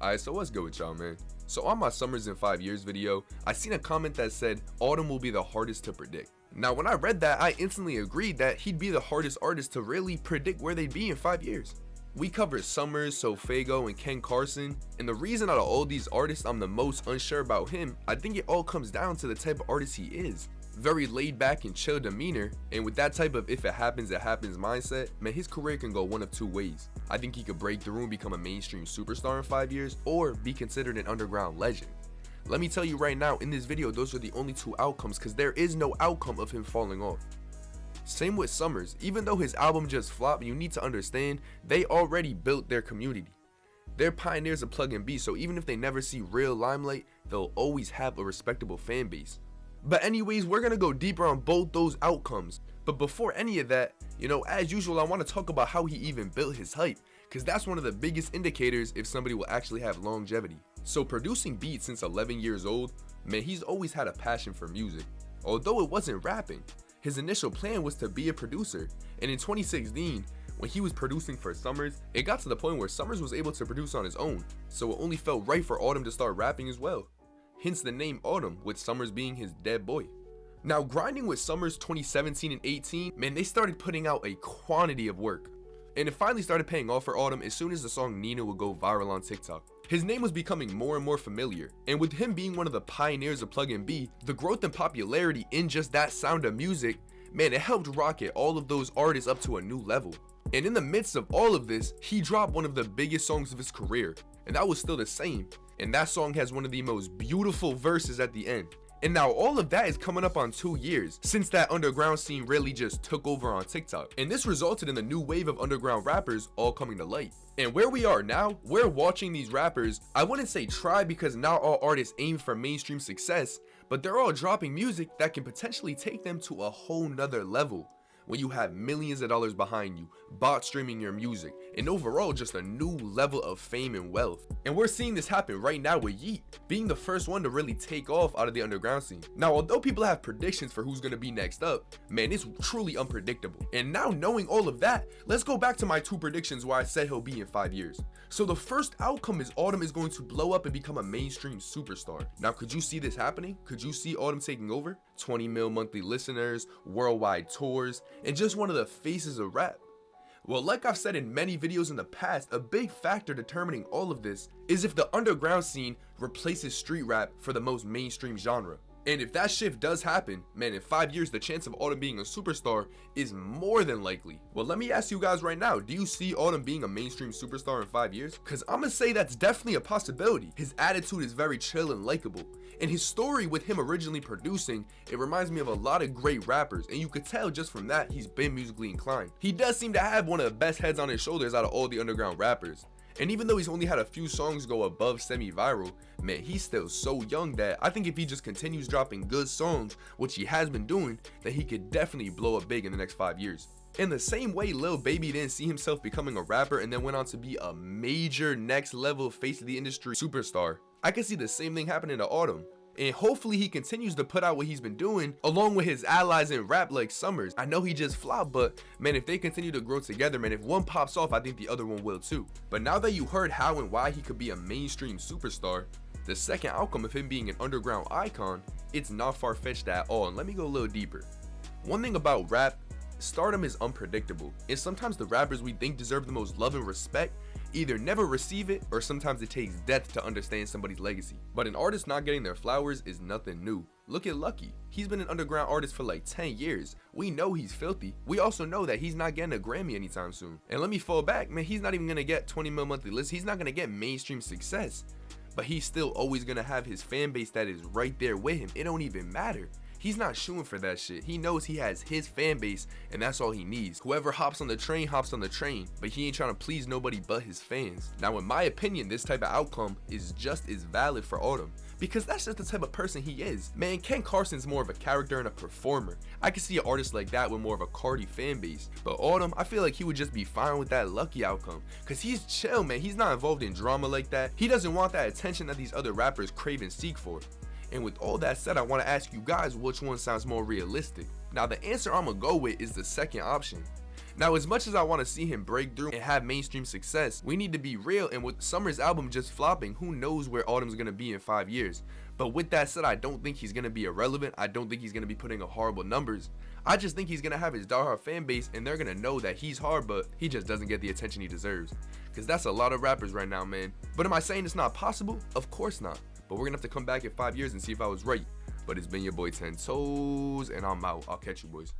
Alright, so what's good with y'all, man? So on my Summers in 5 years video, I seen a comment that said Autumn will be the hardest to predict. Now when I read that, I instantly agreed that he'd be the hardest artist to really predict where they'd be in 5 years. We covered Summrs, Sofago, and Ken Carson, and the reason out of all these artists I'm the most unsure about him, I think it all comes down to the type of artist he is. Very laid back and chill demeanor, and with that type of if it happens mindset, man, his career can go one of two ways. I think he could break through and become a mainstream superstar in 5 years, or be considered an underground legend. Let me tell you right now, in this video, those are the only two outcomes, because there is no outcome of him falling off. Same with Summrs. Even though his album just flopped, you need to understand, they already built their community. They're pioneers of plug and B, so even if they never see real limelight, they'll always have a respectable fan base. But anyways, we're gonna go deeper on both those outcomes. But before any of that, as usual, I want to talk about how he even built his hype, because that's one of the biggest indicators if somebody will actually have longevity. So producing beats since 11 years old, man, he's always had a passion for music. Although it wasn't rapping, his initial plan was to be a producer, and in 2016, when he was producing for Summrs, it got to the point where Summrs was able to produce on his own, so it only felt right for Autumn to start rapping as well. Hence the name Autumn, with Summrs being his dead boy. Now grinding with Summrs 2017 and 18, man, they started putting out a quantity of work. And it finally started paying off for Autumn as soon as the song Nina would go viral on TikTok. His name was becoming more and more familiar, and with him being one of the pioneers of plug and B, the growth and popularity in just that sound of music, man, it helped rocket all of those artists up to a new level. And in the midst of all of this, he dropped one of the biggest songs of his career, and that was Still the Same. And that song has one of the most beautiful verses at the end. And now all of that is coming up on 2 years since that underground scene really just took over on TikTok. And this resulted in the new wave of underground rappers all coming to light. And where we are now, we're watching these rappers, I wouldn't say try because not all artists aim for mainstream success, but they're all dropping music that can potentially take them to a whole nother level. When you have millions of dollars behind you, bot streaming your music, and overall just a new level of fame and wealth. And we're seeing this happen right now with Yeat, being the first one to really take off out of the underground scene. Now, although people have predictions for who's gonna be next up, man, it's truly unpredictable. And now knowing all of that, let's go back to my two predictions where I said he'll be in 5 years. So the first outcome is Autumn is going to blow up and become a mainstream superstar. Now, could you see this happening? Could you see Autumn taking over? 20 mil monthly listeners, worldwide tours, and just one of the faces of rap. Well, like I've said in many videos in the past, a big factor determining all of this is if the underground scene replaces street rap for the most mainstream genre. And if that shift does happen, man, in 5 years, the chance of Autumn being a superstar is more than likely. Well, let me ask you guys right now, do you see Autumn being a mainstream superstar in 5 years? Cause I'm gonna say that's definitely a possibility. His attitude is very chill and likable. And his story with him originally producing, it reminds me of a lot of great rappers, and you could tell just from that he's been musically inclined. He does seem to have one of the best heads on his shoulders out of all the underground rappers. And even though he's only had a few songs go above semi-viral, man, he's still so young that I think if he just continues dropping good songs, which he has been doing, that he could definitely blow up big in the next 5 years. In the same way Lil Baby didn't see himself becoming a rapper and then went on to be a major next level face of the industry superstar, I could see the same thing happening to Autumn. And hopefully he continues to put out what he's been doing along with his allies in rap like Summrs. I know he just flopped, but man, if they continue to grow together, man, if one pops off, I think the other one will too. But now that you heard how and why he could be a mainstream superstar, the second outcome of him being an underground icon, it's not far-fetched at all. And let me go a little deeper. One thing about rap, stardom is unpredictable, and sometimes the rappers we think deserve the most love and respect either never receive it, or sometimes it takes death to understand somebody's legacy. But an artist not getting their flowers is nothing new. Look at Lucky. He's been an underground artist for like 10 years. We know he's filthy. We also know that he's not getting a Grammy anytime soon. And let me fall back, man, he's not even gonna get 20 mil monthly lists. He's not gonna get mainstream success. But he's still always gonna have his fan base that is right there with him. It don't even matter. He's not shooing for that shit. He knows he has his fan base, and that's all he needs. Whoever hops on the train hops on the train, but he ain't trying to please nobody but his fans. Now, in my opinion, this type of outcome is just as valid for Autumn, because that's just the type of person he is. Man, Ken Carson's more of a character and a performer. I can see an artist like that with more of a Cardi fan base, but Autumn, I feel like he would just be fine with that Lucky outcome, because he's chill, man. He's not involved in drama like that. He doesn't want that attention that these other rappers crave and seek for. And with all that said, I want to ask you guys which one sounds more realistic. Now the answer I'm gonna go with is the second option. Now, as much as I want to see him break through and have mainstream success, we need to be real, and with Summer's album just flopping, who knows where Autumn's gonna be in 5 years. But with that said, I don't think he's gonna be irrelevant. I don't think he's gonna be putting up horrible numbers. I just think he's gonna have his diehard fan base, and they're gonna know that he's hard, but he just doesn't get the attention he deserves. Cause that's a lot of rappers right now, man. But am I saying it's not possible? Of course not. But we're gonna have to come back in 5 years and see if I was right. But it's been your boy 10 Toes, and I'm out. I'll catch you boys.